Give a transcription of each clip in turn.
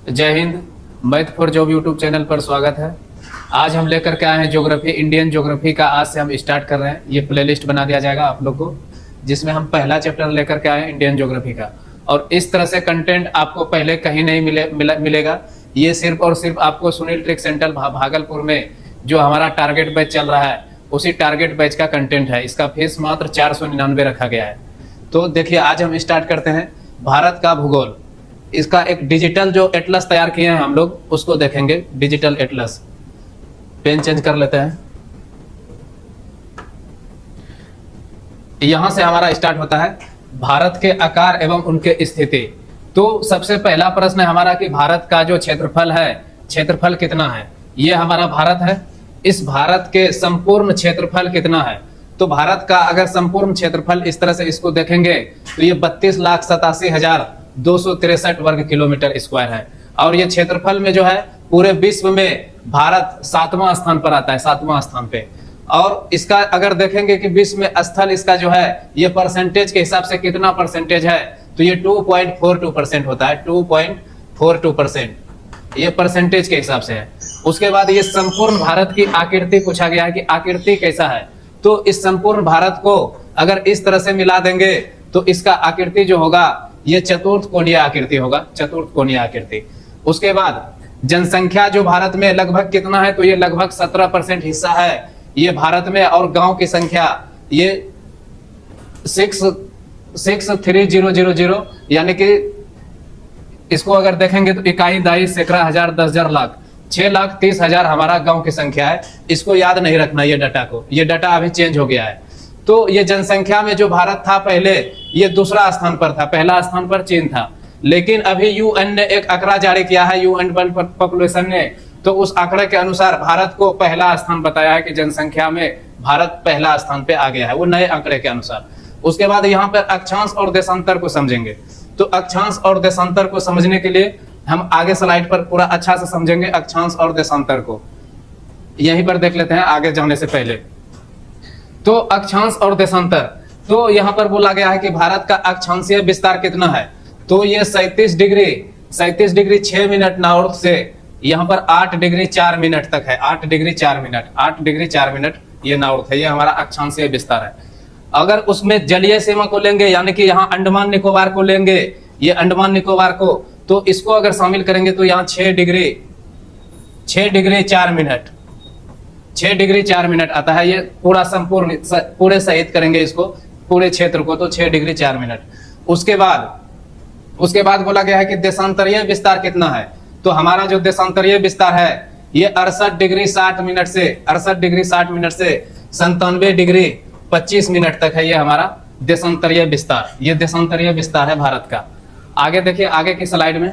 जय Hind. Math for job YouTube channel पर स्वागत है। आज हम लेकर के आए हैं ज्योग्राफी, इंडियन ज्योग्राफी का। आज से हम स्टार्ट कर रहे हैं। ये प्लेलिस्ट बना दिया जाएगा आप लोग को, जिसमें हम पहला चैप्टर लेकर के आए हैं इंडियन ज्योग्राफी का। और इस तरह से कंटेंट आपको पहले कहीं नहीं मिलेगा। ये सिर्फ और सिर्फ आपको सुनील ट्रिक सेंटर भागलपुर में जो हमारा टारगेट बैच चल रहा है, उसी टारगेट बैच का कंटेंट है। इसका फीस मात्र 499 रखा गया है। तो देखिए, आज हम स्टार्ट करते हैं भारत का भूगोल। इसका एक डिजिटल जो एटलस तैयार किए हैं हम लोग, उसको देखेंगे। डिजिटल एटलस, पेन चेंज कर लेते हैं। यहां से हमारा स्टार्ट होता है भारत के आकार एवं उनके स्थिति। तो सबसे पहला प्रश्न है हमारा कि भारत का जो क्षेत्रफल है, क्षेत्रफल कितना है। ये हमारा भारत है। इस भारत के संपूर्ण क्षेत्रफल कितना है। तो भारत का अगर संपूर्ण क्षेत्रफल इस तरह से इसको देखेंगे तो ये 32,87,263 वर्ग किलोमीटर स्क्वायर है। और ये क्षेत्रफल में जो है पूरे विश्व में भारत 7वां स्थान पर आता है, 7वां स्थान पे। और इसका अगर देखेंगे कि विश्व में स्थल इसका जो है ये परसेंटेज के हिसाब से कितना परसेंटेज है, तो ये 2.42% होता है। 2.42% ये परसेंटेज के हिसाब से है। उसके बाद ये संपूर्ण भारत की आकृति पूछा गया है कि आकृति कैसा है। तो इस संपूर्ण भारत को अगर इस तरह से मिला देंगे तो इसका आकृति जो होगा ये चतुर्थ कोणीय आकृति होगा, चतुर्थ कोणीय आकृति। उसके बाद जनसंख्या जो भारत में लगभग कितना है, तो ये लगभग 17% हिस्सा है ये भारत में। और गांव की संख्या ये 63000, यानी कि इसको अगर देखेंगे तो इकाई, दाई, सैकड़ा, हजार, 10,000, लाख, 6,30,000 हमारा गांव की संख्या है। इसको याद नहीं रखना, ये डाटा को, ये डाटा अभी चेंज हो गया है। तो ये जनसंख्या में जो भारत था पहले, ये दूसरा स्थान पर था, पहला स्थान पर चीन था। लेकिन अभी यूएन ने एक आंकड़ा जारी किया है, यूएन वर्ल्ड पॉपुलेशन ने। तो उस आंकड़े के अनुसार भारत को पहला स्थान बताया है कि जनसंख्या में भारत पहला स्थान पे आ गया है, वो नए आंकड़े के अनुसार। उसके बाद यहाँ पर अक्षांश और देशांतर को समझेंगे। तो अक्षांश और देशांतर को समझने के लिए हम आगे स्लाइड पर पूरा अच्छा से समझेंगे अक्षांश और देशांतर को। यहीं पर देख लेते हैं आगे जाने से पहले। तो अक्षांश और देशांतर, तो यहाँ पर बोला गया है कि भारत का अक्षांशीय विस्तार कितना है। तो ये 37 डिग्री 6 मिनट नॉर्थ से यहाँ पर 8 डिग्री 4 मिनट तक है। 8 डिग्री 4 मिनट ये नॉर्थ है, ये हमारा अक्षांशीय विस्तार है। अगर उसमें जलीय सीमा को लेंगे, यानी कि यहाँ अंडमान निकोबार को लेंगे, ये अंडमान निकोबार को, तो इसको अगर शामिल करेंगे तो यहाँ 6 डिग्री 4 मिनट आता है। ये पूरा संपूर्ण पूरे सहित करेंगे इसको, पूरे क्षेत्र को, तो 6 डिग्री 4 मिनट। उसके बाद बोला गया है कि देशांतरीय विस्तार कितना है। तो हमारा जो देशांतरीय विस्तार है ये 68 डिग्री 60 मिनट से 97 डिग्री 25 मिनट तक है। ये हमारा देशांतरीय विस्तार, ये देशांतरीय विस्तार है भारत का। आगे देखिए, आगे की स्लाइड में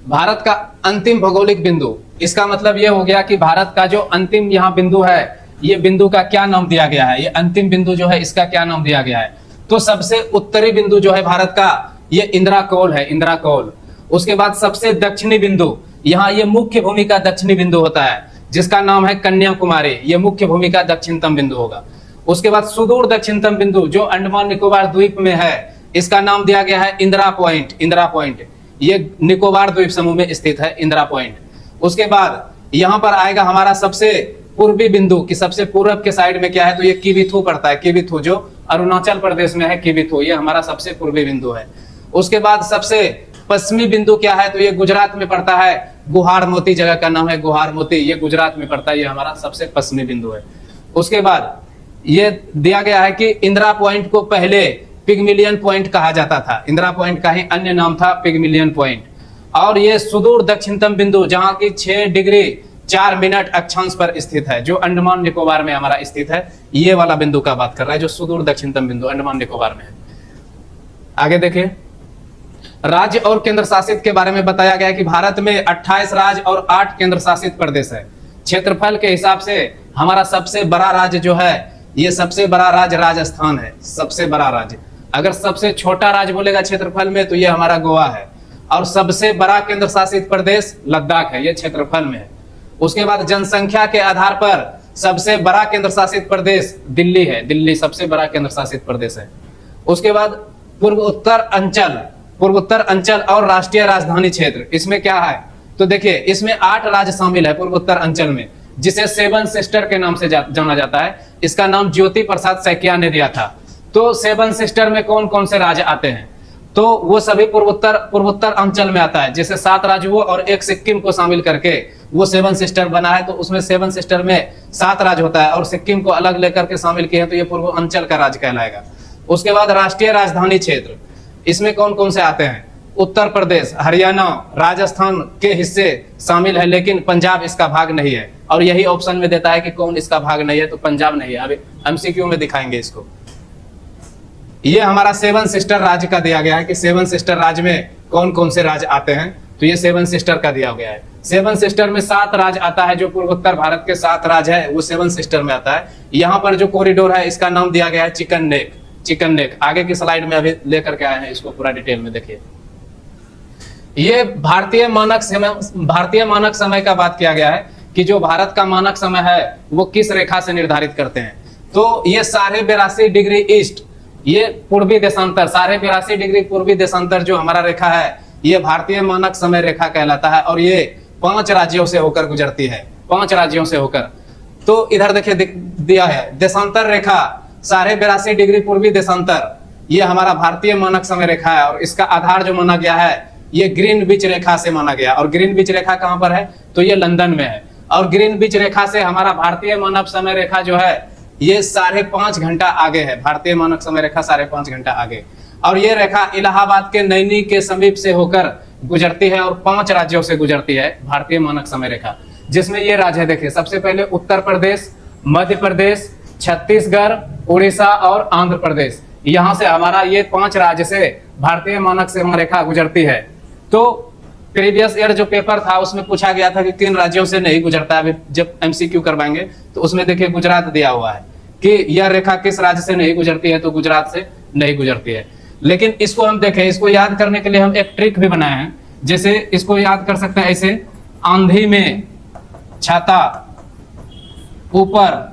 भारत का अंतिम भौगोलिक बिंदु, इसका मतलब ये हो गया कि भारत का जो अंतिम यहाँ बिंदु है, ये बिंदु का क्या नाम दिया गया है, ये अंतिम बिंदु जो है इसका क्या नाम दिया गया है। तो सबसे उत्तरी बिंदु जो है भारत का, ये इंदिरा कौल है, इंदिरा कौल। उसके बाद सबसे दक्षिणी बिंदु, यहाँ ये मुख्य भूमि का दक्षिणी बिंदु होता है, जिसका नाम है कन्याकुमारी। ये मुख्य भूमि का दक्षिणतम बिंदु होगा। उसके बाद सुदूर दक्षिणतम बिंदु जो अंडमान निकोबार द्वीप में है, इसका नाम दिया गया है इंदिरा पॉइंट। इंदिरा पॉइंट ये निकोबार द्वीप समूह में स्थित है, इंदिरा पॉइंट। उसके बाद यहाँ पर आएगा हमारा सबसे पूर्वी बिंदु, कि सबसे पूर्व के साइड में क्या है, तो ये किबिथु पड़ता है। किबिथु जो अरुणाचल प्रदेश में है, किबिथु ये हमारा सबसे पूर्वी बिंदु है। उसके बाद सबसे पश्चिमी बिंदु क्या है, तो ये गुजरात में पड़ता है। गुहार मोती जगह का नाम है, गुहार मोती, ये गुजरात में पड़ता है, ये हमारा सबसे पश्चिमी बिंदु है। उसके बाद ये दिया गया है कि इंदिरा पॉइंट को पहले पिगमिलियन पॉइंट कहा जाता था। इंदिरा पॉइंट का ही अन्य नाम था पिगमिलियन पॉइंट। और ये सुदूर दक्षिणतम बिंदु जहां की 6 डिग्री 4 मिनट अक्षांश पर स्थित है, जो अंडमान निकोबार में हमारा स्थित है, ये वाला बिंदु का बात कर रहा है, जो सुदूर दक्षिणतम बिंदु अंडमान निकोबार में है। आगे देखिए, राज्य और केंद्र शासित के बारे में बताया गया है कि भारत में 28 राज्य और 8 केंद्र शासित प्रदेश है। क्षेत्रफल के हिसाब से हमारा सबसे बड़ा राज्य जो है, ये सबसे बड़ा राज्य राजस्थान है, सबसे बड़ा राज्य। अगर सबसे छोटा राज्य बोलेगा क्षेत्रफल में, तो ये हमारा गोवा है। और सबसे बड़ा केंद्र शासित प्रदेश लद्दाख है, ये क्षेत्रफल में है। उसके बाद जनसंख्या के आधार पर सबसे बड़ा केंद्र शासित प्रदेश दिल्ली है, दिल्ली सबसे बड़ा केंद्र शासित प्रदेश है। उसके बाद पूर्व उत्तर अंचल, पूर्वोत्तर अंचल और राष्ट्रीय राजधानी क्षेत्र, इसमें क्या है तो देखिए इसमें 8 राज्य शामिल है पूर्वोत्तर अंचल में, जिसे 7 सिस्टर के नाम से जाना जाता है। इसका नाम ज्योति प्रसाद सैकिया ने दिया था। तो 7 सिस्टर में कौन कौन से राज्य आते हैं, तो वो सभी पूर्वोत्तर अंचल में आता है। जैसे 7 राज्यों और एक सिक्किम को शामिल करके वो 7 सिस्टर बना है, तो उसमें 7 सिस्टर में 7 राज्य होता है और सिक्किम को अलग लेकर के शामिल किए हैं, तो ये पूर्व अंचल का राज्य कहलाएगा। उसके बाद राष्ट्रीय राजधानी क्षेत्र, इसमें कौन कौन से आते हैं, उत्तर प्रदेश, हरियाणा, राजस्थान के हिस्से शामिल है, लेकिन पंजाब इसका भाग नहीं है। और यही ऑप्शन में देता है कि कौन इसका भाग नहीं है, तो पंजाब नहीं है। अभी एमसीक्यू में दिखाएंगे इसको। ये हमारा 7 सिस्टर राज्य का दिया गया है कि 7 सिस्टर राज्य में कौन कौन से राज्य आते हैं, तो ये 7 सिस्टर का दिया गया है। 7 सिस्टर में 7 राज्य आता है, जो पूर्वोत्तर भारत के 7 राज्य है वो 7 सिस्टर में आता है। यहाँ पर जो कॉरिडोर है इसका नाम दिया गया है चिकन नेक। चिकन नेक आगे की स्लाइड में अभी लेकर के आए हैं, इसको पूरा डिटेल में देखिए। ये भारतीय मानक समय का बात किया गया है कि जो भारत का मानक समय है वो किस रेखा से निर्धारित करते हैं, तो ये 82.5 डिग्री ईस्ट, ये पूर्वी देशांतर, 82.5 डिग्री पूर्वी देशांतर जो हमारा रेखा है ये भारतीय मानक समय रेखा कहलाता है। और ये 5 राज्यों से होकर गुजरती है, 5 राज्यों से होकर। तो इधर देखिए दिया है देशांतर रेखा 82.5 डिग्री पूर्वी देशांतर, ये हमारा भारतीय मानक समय रेखा है। और इसका आधार जो माना गया है ये ग्रीनविच रेखा से माना गया। और ग्रीनविच रेखा कहां पर है, तो ये लंदन में है। और ग्रीनविच रेखा से हमारा भारतीय मानक समय रेखा जो है ये 5.5 घंटा आगे है। भारतीय मानक समय रेखा 5.5 घंटा आगे। और ये रेखा इलाहाबाद के नैनी के समीप से होकर गुजरती है और 5 राज्यों से गुजरती है भारतीय मानक समय रेखा, जिसमें ये राज्य है देखिए। सबसे पहले उत्तर प्रदेश, मध्य प्रदेश, छत्तीसगढ़, उड़ीसा और आंध्र प्रदेश। यहां से हमारा ये 5 राज्य से भारतीय मानक समय रेखा गुजरती है। तो प्रीवियस ईयर जो पेपर था उसमें पूछा गया था कि किन राज्यों से नहीं गुजरता है। अभी जब एमसीक्यू करवाएंगे तो उसमें देखिए गुजरात दिया हुआ है कि यह रेखा किस राज्य से नहीं गुजरती है, तो गुजरात से नहीं गुजरती है। लेकिन इसको हम देखें, इसको याद करने के लिए हम एक ट्रिक भी बनाए हैं। जैसे इसको याद कर सकते हैं ऐसे, आंधी में छाता ऊपर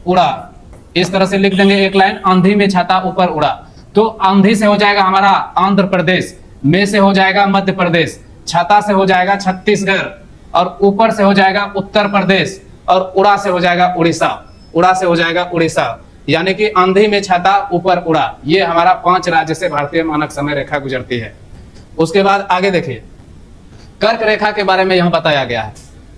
उड़ा, इस तरह से लिख देंगे एक लाइन, आंधी में छाता ऊपर उड़ा। तो आंधी से हो जाएगा हमारा आंध्र प्रदेश, में से हो जाएगा मध्य प्रदेश, छाता से हो जाएगा छत्तीसगढ़, और ऊपर से हो जाएगा उत्तर प्रदेश, और उड़ा से हो जाएगा उड़ीसा। उड़ा से हो जाएगा उड़ीसा, यानी कि आंधी में छाता ऊपर उड़ा। ये हमारा 5 राज्य से भारतीय मानक समय रेखा गुजरती है। उसके बाद आगे देखिए, कर्क रेखा के बारे में यहाँ बताया गया है।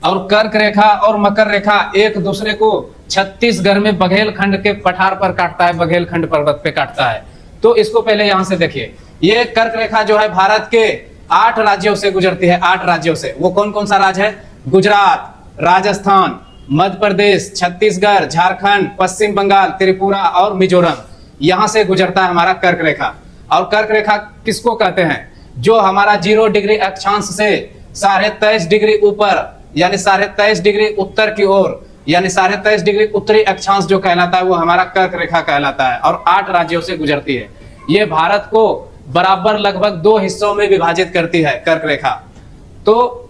और कर्क रेखा और मकर रेखा एक दूसरे को छत्तीसगढ़ में बघेलखंड के पठार पर काटता है, बघेलखंड पर्वत पे काटता है। तो इसको पहले यहां से देखिए, ये कर्क रेखा जो है भारत के 8 राज्यों से गुजरती है। 8 राज्यों से, वो कौन कौन सा राज्य है, गुजरात, राजस्थान, मध्य प्रदेश, छत्तीसगढ़, झारखंड, पश्चिम बंगाल, त्रिपुरा और मिजोरम। यहां से गुजरता है हमारा कर्क रेखा। और कर्क रेखा किसको कहते हैं, जो हमारा 0 डिग्री अक्षांश से 23.5 डिग्री ऊपर, यानी 23.5 डिग्री उत्तर की ओर, यानी 23.5 डिग्री उत्तरी अक्षांश जो कहलाता है वो हमारा कर्क रेखा कहलाता है। और 8 राज्यों से गुजरती है। ये भारत को बराबर लगभग 2 हिस्सों में विभाजित करती है कर्क रेखा। तो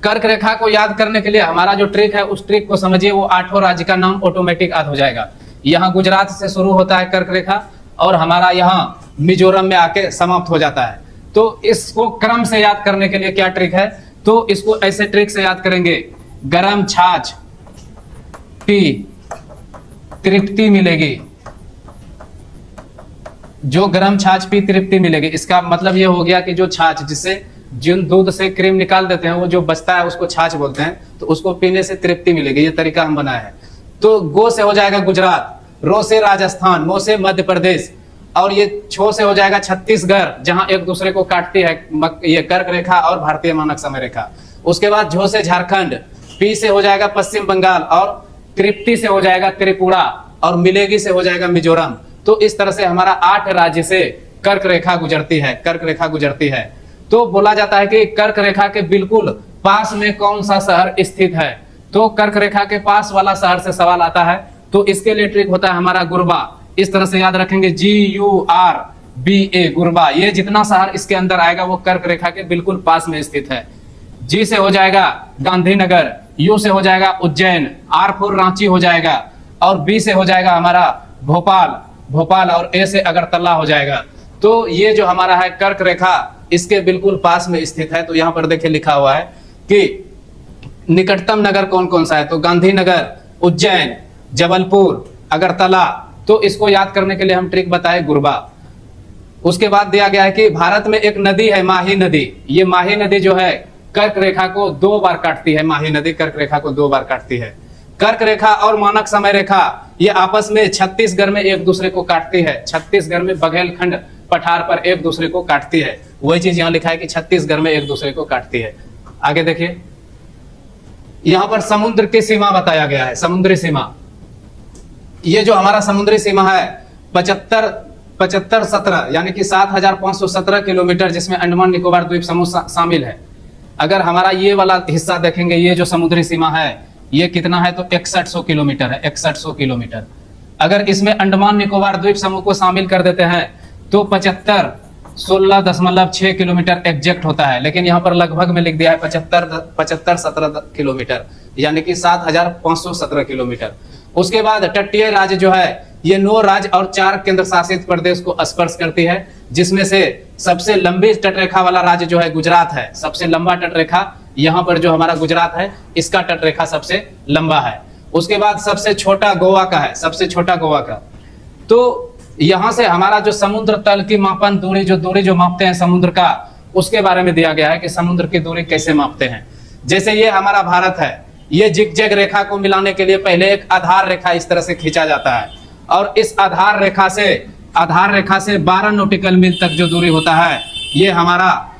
कर्क रेखा को याद करने के लिए हमारा जो ट्रिक है उस ट्रिक को समझिए, वो 8 राज्य का नाम ऑटोमेटिक याद हो जाएगा। यहाँ गुजरात से शुरू होता है कर्क रेखा और हमारा यहाँ मिजोरम में आके समाप्त हो जाता है। तो इसको क्रम से याद करने के लिए क्या ट्रिक है, तो इसको ऐसे ट्रिक से याद करेंगे, गरम छाछ पी तृप्ति मिलेगी। जो गरम छाछ पी तृप्ति मिलेगी, इसका मतलब ये हो गया कि जो छाछ, जिससे जिन दूध से क्रीम निकाल देते हैं वो जो बचता है उसको छाछ बोलते हैं, तो उसको पीने से तृप्ति मिलेगी। ये तरीका हम बनाए हैं। तो गो से हो जाएगा गुजरात, रो से राजस्थान, मो से मध्य प्रदेश, और ये छो से हो जाएगा छत्तीसगढ़, जहां एक दूसरे को काटती है ये कर्क रेखा और भारतीय मानक समय रेखा। उसके बाद झो से झारखंड, पी से हो जाएगा पश्चिम बंगाल, और तृप्ति से हो जाएगा त्रिपुरा, और मिलेगी से हो जाएगा मिजोरम। तो इस तरह से हमारा 8 राज्य से कर्क रेखा गुजरती है, कर्क रेखा गुजरती है। तो बोला जाता है कि कर्क रेखा के बिल्कुल पास में कौन सा शहर स्थित है, तो कर्क रेखा के पास वाला शहर से सवाल आता है। तो इसके लिए ट्रिक होता है हमारा गुरबा। इस तरह से याद रखेंगे, GURBA, गुरबा। ये जितना शहर इसके अंदर आएगा वो कर्क रेखा के बिल्कुल पास में स्थित है। जी से हो जाएगा गांधीनगर, यू से हो जाएगा उज्जैन, R फॉर रांची हो जाएगा, और बी से हो जाएगा हमारा भोपाल, और ए से अगरतला हो जाएगा। तो ये जो हमारा है कर्क रेखा इसके बिल्कुल पास में स्थित है। तो यहाँ पर देखिए लिखा हुआ है कि निकटतम नगर कौन कौन सा है, तो गांधीनगर, उज्जैन, जबलपुर, अगरतला। तो इसको याद करने के लिए हम ट्रिक बताए गुरबा। उसके बाद दिया गया है कि भारत में एक नदी है माही नदी। ये माही नदी जो है कर्क रेखा को 2 बार काटती है। माही नदी कर्क रेखा को 2 बार काटती है। कर्क रेखा और मानक समय रेखा ये आपस में छत्तीसगढ़ में एक दूसरे को काटती है। छत्तीसगढ़ में बघेलखंड पठार पर एक दूसरे को काटती है। वही चीज यहाँ लिखा है कि छत्तीसगढ़ में एक दूसरे को काटती है। आगे देखिए, यहाँ पर समुद्र की सीमा बताया गया है। समुद्री सीमा, ये जो हमारा समुद्री सीमा है 7517 यानी कि 7517 किलोमीटर, जिसमें अंडमान निकोबार द्वीप समूह शामिल है। अगर हमारा ये वाला हिस्सा देखेंगे, ये जो समुद्री सीमा है ये कितना है, तो 6100 किलोमीटर है। 6100 किलोमीटर। अगर इसमें अंडमान निकोबार द्वीप समूह को शामिल कर देते हैं तो 7516.6 किलोमीटर एग्जैक्ट होता है। लेकिन यहाँ पर लगभग में लिख दिया है 7517 किलोमीटर यानी कि 7517 किलोमीटर। उसके बाद तटीय राज्य जो है ये 9 राज्य और 4 केंद्र शासित प्रदेश को स्पर्श करती है, जिसमें से सबसे लंबी तटरेखा वाला राज्य जो है गुजरात है। सबसे लंबा तटरेखा यहाँ पर जो हमारा गुजरात है, इसका तटरेखा सबसे लंबा है। उसके बाद सबसे छोटा गोवा का है, सबसे छोटा गोवा का। तो यहाँ से हमारा जो समुद्र तल की मापन दूरी जो मापते हैं समुद्र का, उसके बारे में दिया गया है कि समुद्र की दूरी कैसे मापते हैं। जैसे ये हमारा भारत है, ये जिगजैग रेखा को मिलाने के लिए पहले एक आधार रेखा इस तरह से खींचा जाता है, और इस आधार रेखा से 12 नॉटिकल मील तक जो दूरी होता है, ये हमारा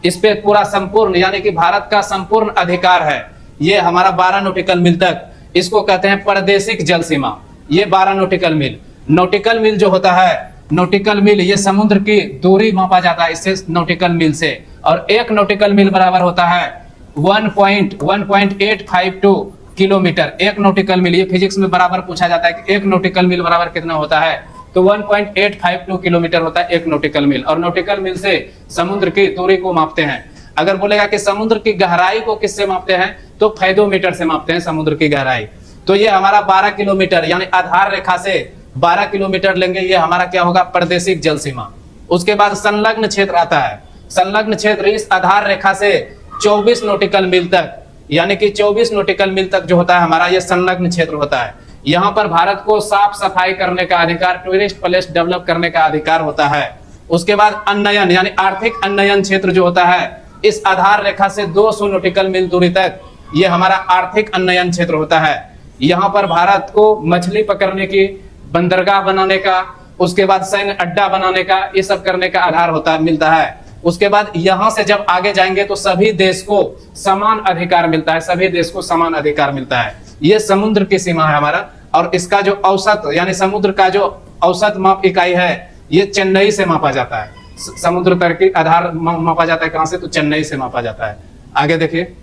इस पे पूरा संपूर्ण यानी कि भारत का संपूर्ण अधिकार है। ये हमारा 12 नॉटिकल मील तक, इसको कहते हैं प्रादेशिक जल सीमा। ये 12 नॉटिकल मील। नॉटिकल मील जो होता है, नॉटिकल मील ये समुद्र की दूरी मापा जाता है इससे, नॉटिकल मील से। और 1 नॉटिकल मील बराबर होता है 1.852 किलोमीटर। 1 नॉटिकल मील, ये फिजिक्स में बराबर पूछा जाता है कि 1 नॉटिकल मील बराबर कितना होता है, तो 1.852 किलोमीटर होता है 1 नॉटिकल मील। और नॉटिकल मील से समुद्र की दूरी को मापते हैं। अगर बोलेगा कि समुद्र की गहराई को किससे मापते हैं, तो फैदोमीटर से मापते हैं समुद्र की गहराई। तो ये हमारा 12 किलोमीटर यानी आधार रेखा से 12 किलोमीटर लेंगे, ये हमारा क्या होगा, प्रादेशिक जल सीमा। उसके बाद संलग्न क्षेत्र आता है। संलग्न क्षेत्र इस आधार रेखा से 24 नॉटिकल मील तक यानी कि 24 नॉटिकल मील तक जो होता है हमारा, ये संलग्न क्षेत्र होता है। यहाँ पर भारत को साफ सफाई करने का अधिकार, टूरिस्ट प्लेस डेवलप करने का अधिकार होता है। उसके बाद अन्नयन यानी आर्थिक अन्नयन क्षेत्र जो होता है, इस आधार रेखा से 200 नॉटिकल मील दूरी तक ये हमारा आर्थिक अन्नयन क्षेत्र होता है। यहाँ पर भारत को मछली पकड़ने की, बंदरगाह बनाने का, उसके बाद सैन्य अड्डा बनाने का, ये सब करने का आधार मिलता है। उसके बाद यहाँ से जब आगे जाएंगे तो सभी देश को समान अधिकार मिलता है। सभी देश को समान अधिकार मिलता है। ये समुद्र की सीमा है हमारा। और इसका जो औसत यानी समुद्र का जो औसत माप इकाई है, ये चेन्नई से मापा जाता है। समुद्र तल की आधार मापा जाता है कहां से, तो चेन्नई से मापा जाता है। आगे देखिए,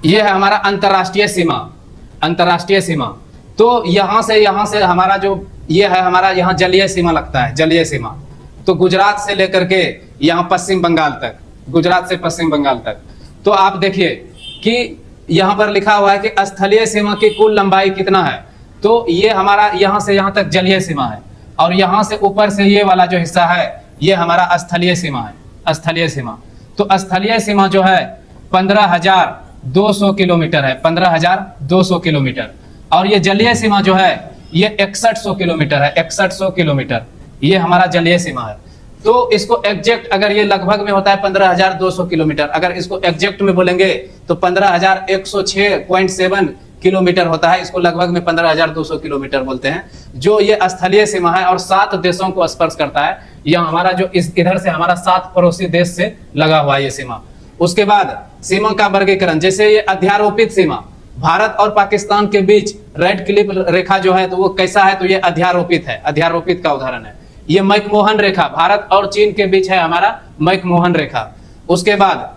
ये है हमारा अंतरराष्ट्रीय सीमा। अंतरराष्ट्रीय सीमा, तो यहाँ से हमारा जो ये है हमारा यहाँ जलीय सीमा लगता है। जलीय सीमा तो गुजरात से लेकर के यहाँ पश्चिम बंगाल तक, गुजरात से पश्चिम बंगाल तक। तो आप देखिए कि यहाँ पर लिखा हुआ है कि स्थलीय सीमा की कुल लंबाई कितना है, तो ये हमारा यहाँ से यहाँ तक जलीय सीमा है, और यहाँ से ऊपर से ये वाला जो हिस्सा है ये हमारा स्थलीय सीमा है। स्थलीय सीमा, तो स्थलीय सीमा जो है 15,200 किलोमीटर है। 15,200 किलोमीटर। और ये जलीय सीमा जो है ये 6100 किलोमीटर है। 6100 किलोमीटर ये हमारा जलीय सीमा है। तो इसको एग्जैक्ट अगर ये लगभग में होता है 15,200 किलोमीटर, अगर इसको एग्जैक्ट में बोलेंगे तो 15,106.7 किलोमीटर होता है। इसको लगभग में 15,200 किलोमीटर बोलते हैं, जो ये स्थलीय सीमा है और 7 देशों को स्पर्श करता है। यह हमारा जो इधर से हमारा 7 पड़ोसी देश से लगा हुआ है ये सीमा। उसके बाद सीमा का वर्गीकरण, जैसे ये अध्यारोपित सीमा, भारत और पाकिस्तान के बीच रेड क्लिफ रेखा जो है तो वो कैसा है, तो ये अध्यारोपित है। अध्यारोपित का उदाहरण है ये मैकमोहन रेखा, भारत और चीन के बीच है हमारा मैकमोहन रेखा। उसके बाद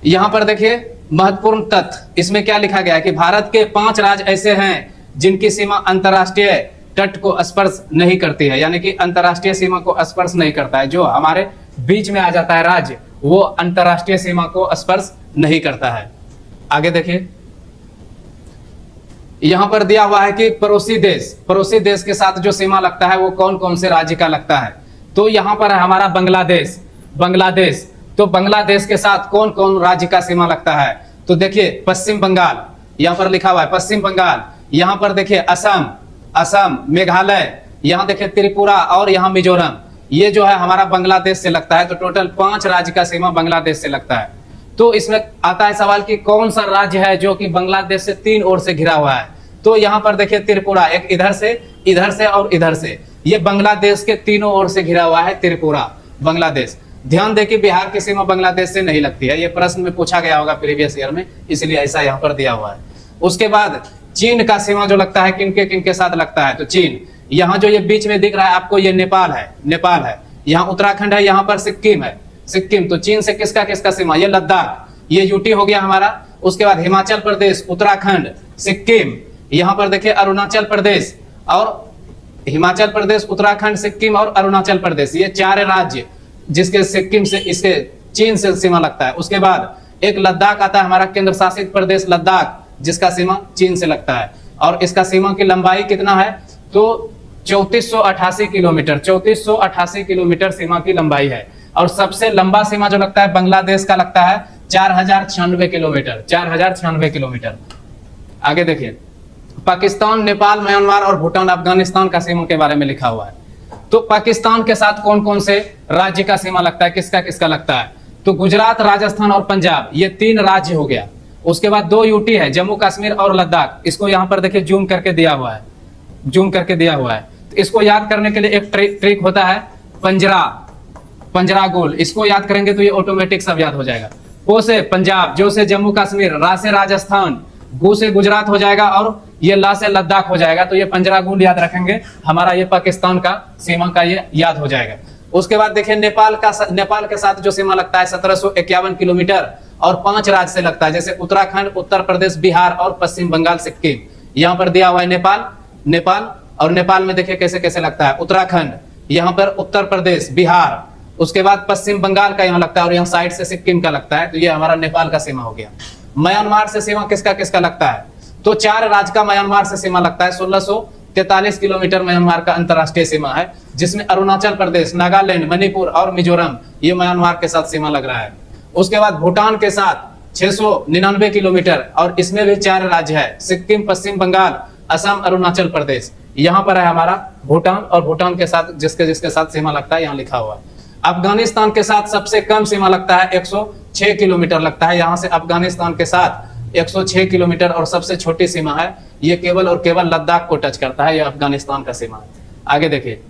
यहां पर देखिए महत्वपूर्ण तथ्य, इसमें क्या लिखा गया है कि भारत के 5 राज्य ऐसे हैं जिनकी सीमा अंतरराष्ट्रीय तट को स्पर्श नहीं करती है, यानी कि अंतरराष्ट्रीय सीमा को स्पर्श नहीं करता है। जो हमारे बीच में आ जाता है राज्य, वो अंतरराष्ट्रीय सीमा को स्पर्श नहीं करता है। आगे देखिए, यहाँ पर दिया हुआ है कि पड़ोसी देश के साथ जो सीमा लगता है वो कौन कौन से राज्य का लगता है। तो यहाँ पर है हमारा बांग्लादेश। तो बांग्लादेश के साथ कौन कौन राज्य का सीमा लगता है? तो देखिए पश्चिम बंगाल, यहाँ पर लिखा हुआ है पश्चिम बंगाल। यहाँ पर देखिए असम, मेघालय, यहाँ देखिए त्रिपुरा और यहाँ मिजोरम। ये जो है हमारा बांग्लादेश से लगता है। तो टोटल 5 राज्य का सीमा बांग्लादेश से लगता है। तो इसमें आता है सवाल कि कौन सा राज्य है जो कि बांग्लादेश से 3 ओर से घिरा हुआ है? तो यहाँ पर देखिए त्रिपुरा, एक इधर से और इधर से, ये बांग्लादेश के तीनों ओर से घिरा हुआ है त्रिपुरा, बांग्लादेश। ध्यान दें कि बिहार की सीमा बांग्लादेश से नहीं लगती है, ये प्रश्न में पूछा गया होगा प्रीवियस ईयर में, इसलिए ऐसा यहाँ पर दिया हुआ है। उसके बाद चीन का सीमा जो लगता है किनके साथ लगता है? तो चीन, यहाँ जो ये बीच में दिख रहा है आपको, ये नेपाल है। यहाँ उत्तराखंड है, यहाँ पर सिक्किम है, सिक्किम। तो चीन से किसका सीमा? ये लद्दाख, ये यूटी हो गया हमारा। उसके बाद हिमाचल प्रदेश, उत्तराखंड, सिक्किम, यहाँ पर देखिए अरुणाचल प्रदेश, और हिमाचल प्रदेश, उत्तराखंड, सिक्किम और अरुणाचल प्रदेश, ये 4 राज्य जिसके सिक्किम से, इसके चीन से सीमा लगता है। उसके बाद एक लद्दाख आता है हमारा केंद्र शासित प्रदेश लद्दाख, जिसका सीमा चीन से लगता है। और इसका सीमा की लंबाई कितना है? तो 3488 किलोमीटर, 3488 किलोमीटर सीमा की लंबाई है। और सबसे लंबा सीमा जो लगता है बांग्लादेश का लगता है 4096 किलोमीटर, 4096 किलोमीटर। आगे देखिए पाकिस्तान, नेपाल, म्यांमार और भूटान, अफगानिस्तान का सीमा के बारे में लिखा हुआ है। तो पाकिस्तान के साथ कौन कौन से राज्य का सीमा लगता है, किसका लगता है? तो गुजरात, राजस्थान और पंजाब, ये 3 राज्य हो गया। उसके बाद 2 यूटी है, जम्मू कश्मीर और लद्दाख। इसको यहाँ पर देखिए जूम करके दिया हुआ है। तो इसको याद करने के लिए एक ट्रिक होता है, पंजरा गोल। इसको याद करेंगे तो ये ऑटोमेटिक सब याद हो जाएगा। ओ से पंजाब, जो से जम्मू कश्मीर, रा से राजस्थान, गु से गुजरात हो जाएगा और ये ला से लद्दाख हो जाएगा। तो ये पंजरा गोल याद रखेंगे, हमारा ये पाकिस्तान का सीमा का ये याद हो जाएगा। उसके बाद देखिए नेपाल के साथ जो सीमा लगता है 1751 किलोमीटर और 5 राज्य से लगता है, जैसे उत्तराखंड, उत्तर प्रदेश, बिहार और पश्चिम बंगाल, सिक्किम। यहाँ पर दिया हुआ है नेपाल, और नेपाल में देखिए कैसे लगता है, उत्तराखंड, यहाँ पर उत्तर प्रदेश, बिहार, उसके बाद पश्चिम बंगाल का यहाँ लगता है, और यहाँ साइड से सिक्किम का लगता है। तो ये हमारा नेपाल का सीमा हो गया। म्यांमार से सीमा किसका लगता है? तो 4 राज्य का म्यांमार से सीमा लगता है। 1643 किलोमीटर म्यांमार का अंतरराष्ट्रीय सीमा है, जिसमें अरुणाचल प्रदेश, नागालैंड, मणिपुर और मिजोरम, ये म्यांमार के साथ सीमा लग रहा है। उसके बाद भूटान के साथ 699 किलोमीटर, और इसमें भी 4 राज्य है, सिक्किम, पश्चिम बंगाल, असम, अरुणाचल प्रदेश। यहाँ पर है हमारा भूटान, और भूटान के साथ जिसके साथ सीमा लगता है यहाँ लिखा हुआ है। अफगानिस्तान के साथ सबसे कम सीमा लगता है, 106 किलोमीटर लगता है। यहाँ से अफगानिस्तान के साथ 106 किलोमीटर, और सबसे छोटी सीमा है, ये केवल और केवल लद्दाख को टच करता है, ये अफगानिस्तान का सीमा है। आगे देखिए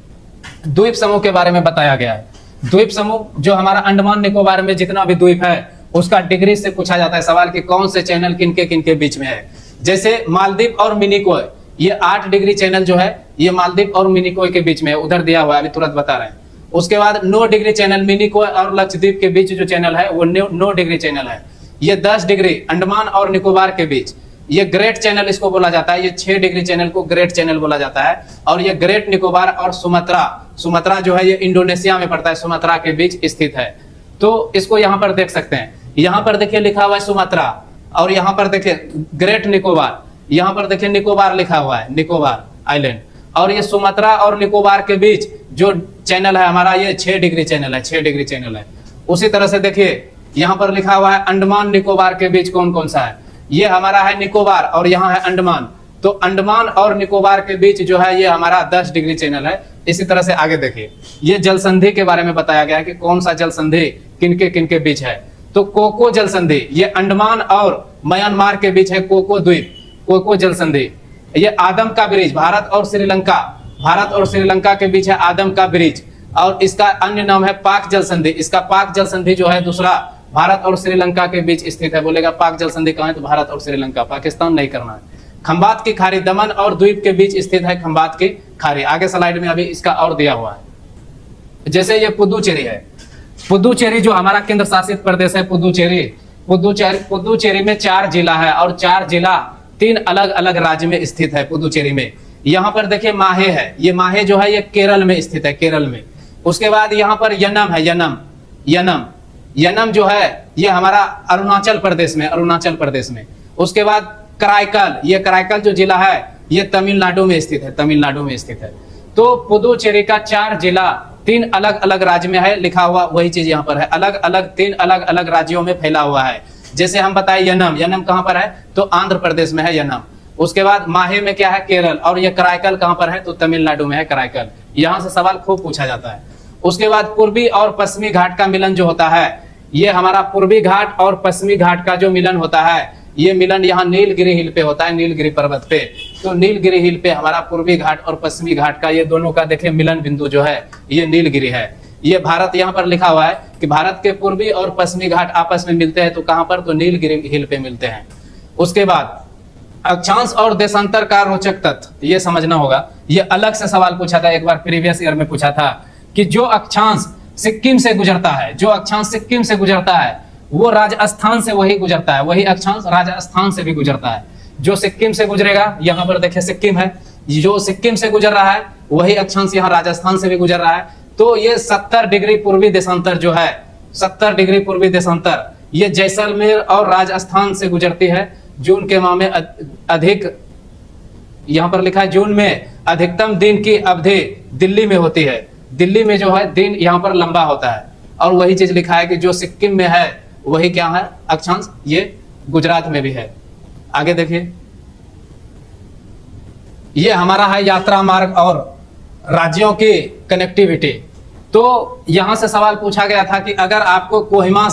द्वीप समूह के बारे में बताया गया है। द्वीप समूह जो हमारा अंडमान निकोबार में जितना भी द्वीप है, उसका डिग्री से पूछा जाता है सवाल कि कौन से चैनल किनके बीच में है। जैसे मालदीव और मिनिकॉय, ये 8 डिग्री चैनल जो है ये मालदीव और मिनिकॉय के बीच में है, उधर दिया हुआ है, अभी तुरंत बता रहे हैं। उसके बाद 9 डिग्री चैनल मिनिकॉय और लक्षद्वीप के बीच जो चैनल है वो 9 डिग्री चैनल है। ये 10 डिग्री अंडमान और निकोबार के बीच, ये ग्रेट चैनल इसको बोला जाता है। ये 6 डिग्री चैनल को ग्रेट चैनल बोला जाता है। और ये ग्रेट निकोबार और सुमात्रा जो है ये इंडोनेशिया में पड़ता है, सुमात्रा के बीच स्थित है। तो इसको यहाँ पर देख सकते हैं, यहाँ पर देखिए लिखा हुआ है सुमात्रा, और यहाँ पर देखिए ग्रेट निकोबार, यहाँ पर देखिए निकोबार लिखा हुआ है, निकोबार आइलैंड। और ये सुमात्रा और निकोबार के बीच जो चैनल है हमारा, ये 6 डिग्री चैनल है, 6 डिग्री चैनल है। उसी तरह से देखिए यहाँ पर लिखा हुआ है अंडमान निकोबार के बीच कौन सा है, ये हमारा है निकोबार और यहाँ है अंडमान। तो अंडमान और निकोबार के बीच जो है ये हमारा 10 डिग्री चैनल है। इसी तरह से आगे देखिए, ये जल संधि के बारे में बताया गया है कि कौन सा जल संधि किनके बीच है। तो कोको जल संधि, ये अंडमान और म्यांमार के बीच है, कोको द्वीप, कोको जल संधि। ये आदम का ब्रिज, भारत और श्रीलंका के बीच है आदम का ब्रिज। और इसका अन्य नाम है पाक जल संधि। इसका पाक जल संधि जो है दूसरा भारत और श्रीलंका के बीच स्थित है। बोलेगा पाक जल संधि कहाँ है, तो भारत और श्रीलंका, पाकिस्तान नहीं करना है। खंबात की खाड़ी, दमन और द्वीप के बीच स्थित है खंबात की खाड़ी। आगे स्लाइड में अभी इसका और दिया हुआ है। जैसे ये पुदुचेरी है, पुदुचेरी जो हमारा केंद्र शासित प्रदेश है, पुदुचेरी में 4 जिला है और 4 जिला 3 अलग अलग राज्य में स्थित है पुदुचेरी में। यहाँ पर देखिए माहे है, ये माहे जो है ये केरल में स्थित है, केरल में। उसके बाद यहाँ पर यनम है, यनम जो है ये हमारा अरुणाचल प्रदेश में। उसके बाद कराईकल, ये कराईकल जो जिला है ये तमिलनाडु में स्थित है, तमिलनाडु में स्थित है। तो पुदुचेरी का 4 जिला 3 अलग अलग राज्य में है, लिखा हुआ वही चीज यहाँ पर है, अलग अलग 3 अलग अलग राज्यों में फैला हुआ है। जैसे हम बताए यनम, यनम कहाँ पर है तो आंध्र प्रदेश में है यनम। उसके बाद माहे में क्या है केरल, और ये कराईकल कहाँ पर है तो तमिलनाडु में है कराईकल। यहाँ से सवाल खूब पूछा जाता है। उसके बाद पूर्वी और पश्चिमी घाट का मिलन जो होता है, ये हमारा पूर्वी घाट और पश्चिमी घाट का जो मिलन होता है, ये मिलन यहाँ नीलगिरी हिल पे होता है, नीलगिरी पर्वत पे। तो नीलगिरी हिल पे हमारा पूर्वी घाट और पश्चिमी घाट का ये दोनों का देखिए मिलन बिंदु जो है ये नीलगिरी है। ये भारत यहाँ पर लिखा हुआ है कि भारत के पूर्वी और पश्चिमी घाट आपस में मिलते हैं, तो कहाँ पर तो नीलगिरी हिल पे मिलते हैं। उसके बाद अक्षांश और देशांतर का रोचक तथ्य ये समझना होगा। ये अलग से सवाल पूछा था, एक बार प्रीवियस ईयर में पूछा था कि जो अक्षांश सिक्किम से गुजरता है, जो अक्षांश सिक्किम से गुजरता है वो राजस्थान से वही गुजरता है, वही अक्षांश राजस्थान से भी गुजरता है। जो सिक्किम से गुजरेगा, यहाँ पर देखिए सिक्किम है, जो सिक्किम से गुजर रहा है वही अक्षांश यहाँ राजस्थान से भी गुजर रहा है। तो ये 70 डिग्री पूर्वी देशांतर जो है, 70 डिग्री पूर्वी देशांतर ये जैसलमेर और राजस्थान से गुजरती है। जून के माह में अधिक, यहाँ पर लिखा है जून में अधिकतम दिन की अवधि दिल्ली में होती है। दिल्ली में जो है दिन यहाँ पर लंबा होता है। और वही चीज लिखा है कि जो सिक्किम में है वही क्या है अक्षांश, ये गुजरात में भी है। आगे देखिए, ये हमारा है यात्रा मार्ग और राज्यों की कनेक्टिविटी। तो यहां से सवाल पूछा गया था कि अगर आपको कोहिमा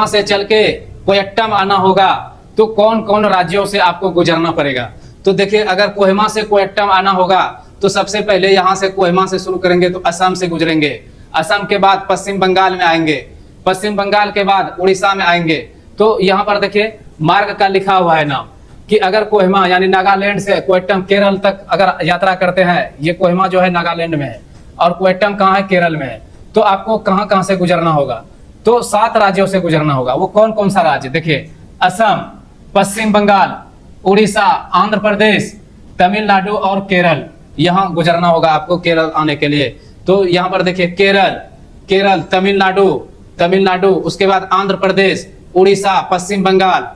से चल के कोयट्टम आना होगा तो कौन कौन राज्यों से आपको गुजरना पड़ेगा। तो देखिए, अगर कोहिमा से कोयट्टम आना होगा तो सबसे पहले यहां से कोहिमा से शुरू करेंगे तो असम से गुजरेंगे, असम के बाद पश्चिम बंगाल में आएंगे, पश्चिम बंगाल के बाद उड़ीसा में आएंगे। तो यहाँ पर देखिए मार्ग का लिखा हुआ है नाम कि अगर कोहिमा यानी नागालैंड से कोयट्टम केरल तक अगर यात्रा करते हैं, ये कोहिमा जो है नागालैंड में है और कोयट्टम कहाँ है केरल में है, तो आपको कहाँ कहाँ से गुजरना होगा तो 7 राज्यों से गुजरना होगा। वो कौन कौन सा राज्य, देखिए असम, पश्चिम बंगाल, उड़ीसा, आंध्र प्रदेश, तमिलनाडु और केरल, यहाँ गुजरना होगा आपको केरल आने के लिए। तो यहाँ पर देखिए केरल, तमिलनाडु, उसके बाद आंध्र प्रदेश, उड़ीसा, पश्चिम बंगाल,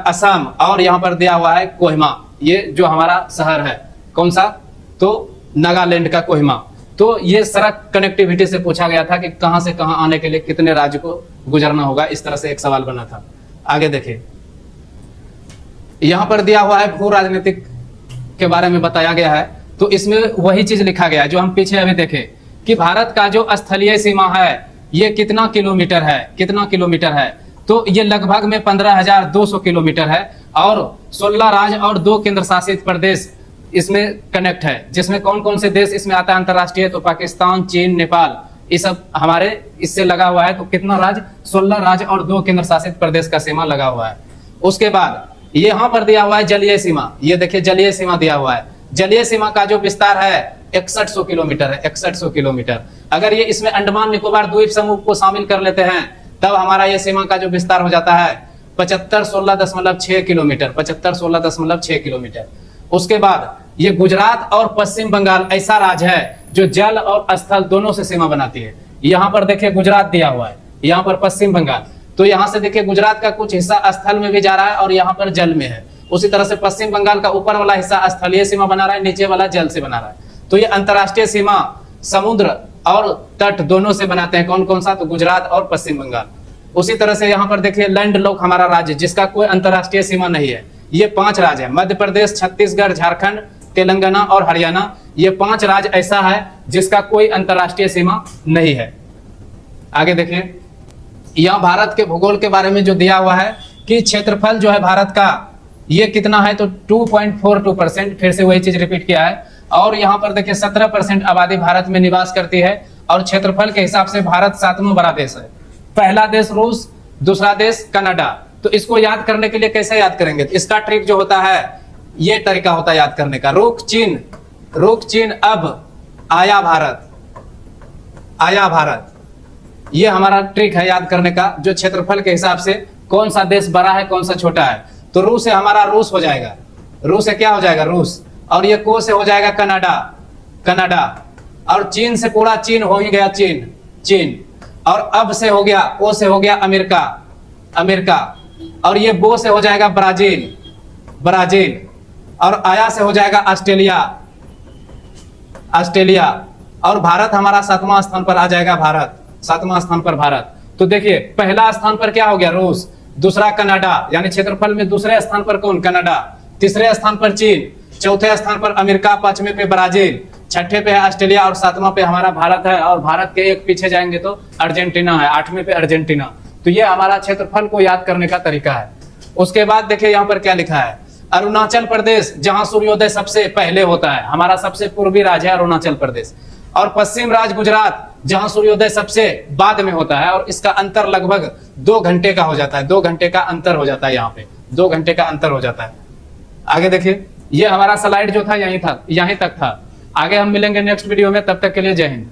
असम, और यहाँ पर दिया हुआ है कोहिमा, ये जो हमारा शहर है कौन सा तो नागालैंड का कोहिमा। तो ये सड़क कनेक्टिविटी से पूछा गया था कि कहां से कहां आने के लिए कितने राज्य को गुजरना होगा, इस तरह से एक सवाल बना था। आगे देखिए, यहां पर दिया हुआ है भू राजनीतिक के बारे में बताया गया है। तो इसमें वही चीज लिखा गया है जो हम पीछे अभी देखे कि भारत का जो स्थलीय सीमा है ये कितना किलोमीटर है, तो ये लगभग में 15,200 किलोमीटर है। और 16 राज्य और 2 केंद्र शासित प्रदेश इसमें कनेक्ट है, जिसमें कौन कौन से देश इसमें आता है अंतरराष्ट्रीय, तो पाकिस्तान, चीन, नेपाल, ये सब हमारे इससे लगा हुआ है। तो कितना राज्य, 16 राज्य और 2 केंद्र शासित प्रदेश का सीमा लगा हुआ है। उसके बाद यहाँ पर दिया हुआ है जलीय सीमा, ये देखिए जलीय सीमा दिया हुआ है। जलीय सीमा का जो विस्तार है 6100 किलोमीटर है, 6100 किलोमीटर। अगर ये इसमें अंडमान निकोबार द्वीप समूह को शामिल कर लेते हैं तब हमारा ये सीमा का जो विस्तार हो जाता है 7516.6 किलोमीटर, 7516.6 किलोमीटर। उसके बाद ये गुजरात और पश्चिम बंगाल ऐसा राज्य है जो जल और स्थल दोनों से सीमा बनाती है। यहाँ पर देखिए गुजरात दिया हुआ है, यहाँ पर पश्चिम बंगाल। तो यहाँ से देखिए गुजरात का कुछ हिस्सा स्थल में भी जा रहा है और यहाँ पर जल में है। उसी तरह से पश्चिम बंगाल का ऊपर वाला हिस्सा स्थलीय सीमा बना रहा है, नीचे वाला जल से बना रहा है। तो ये अंतरराष्ट्रीय सीमा समुद्र और तट दोनों से बनाते हैं, कौन कौन सा तो गुजरात और पश्चिम बंगाल। उसी तरह से यहाँ पर देखिए लैंडलॉक हमारा राज्य जिसका कोई अंतरराष्ट्रीय सीमा नहीं है, ये 5 राज्य है, मध्य प्रदेश, छत्तीसगढ़, झारखंड, तेलंगाना और हरियाणा। ये 5 राज्य ऐसा है जिसका कोई अंतरराष्ट्रीय सीमा नहीं है। आगे देखिए, यहाँ भारत के भूगोल के बारे में जो दिया हुआ है कि क्षेत्रफल जो है भारत का ये कितना है तो 2.42%, फिर से वही चीज रिपीट किया है। और यहाँ पर देखिए 17% आबादी भारत में निवास करती है और क्षेत्रफल के हिसाब से भारत 7वां बड़ा देश है। पहला देश रूस, दूसरा देश कनाडा। तो इसको याद करने के लिए कैसे याद करेंगे, तो इसका ट्रिक जो होता है ये तरीका होता है याद करने का, रुक चीन अब आया भारत, ये हमारा ट्रिक है याद करने का, जो क्षेत्रफल के हिसाब से कौन सा देश बड़ा है कौन सा छोटा है। तो रूस से हमारा रूस हो जाएगा, रूस से क्या हो जाएगा रूस, और ये को से हो जाएगा कनाडा, और चीन से पूरा चीन हो ही गया चीन, और अब से हो गया, ओ से हो गया अमेरिका, और ये बो से हो जाएगा ब्राजील, ब्राजील, और आया से हो जाएगा ऑस्ट्रेलिया, ऑस्ट्रेलिया, और भारत हमारा 7वां स्थान पर आ जाएगा, भारत 7वां स्थान पर भारत। तो देखिए पहला स्थान पर क्या हो गया, रूस, दूसरा कनाडा, यानी क्षेत्रफल में दूसरे स्थान पर कौन, कनाडा, तीसरे स्थान पर चीन, चौथे स्थान पर अमेरिका, पांचवें पे ब्राजील, छठे पे है ऑस्ट्रेलिया और सातवां पे हमारा भारत है। और भारत के एक पीछे जाएंगे तो अर्जेंटीना है, आठवें पे अर्जेंटीना। तो ये हमारा क्षेत्रफल को याद करने का तरीका है। उसके बाद देखिए यहाँ पर क्या लिखा है, अरुणाचल प्रदेश, जहां सूर्योदय सबसे पहले होता है, हमारा सबसे पूर्वी राज्य है अरुणाचल प्रदेश। और पश्चिम राज्य गुजरात, जहां सूर्योदय सबसे बाद में होता है, और इसका अंतर लगभग 2 घंटे का हो जाता है, 2 घंटे का अंतर हो जाता है, यहाँ पे 2 घंटे का अंतर हो जाता है। आगे देखिए, ये हमारा स्लाइड जो था यहीं तक था। आगे हम मिलेंगे नेक्स्ट वीडियो में, तब तक के लिए जय हिंद।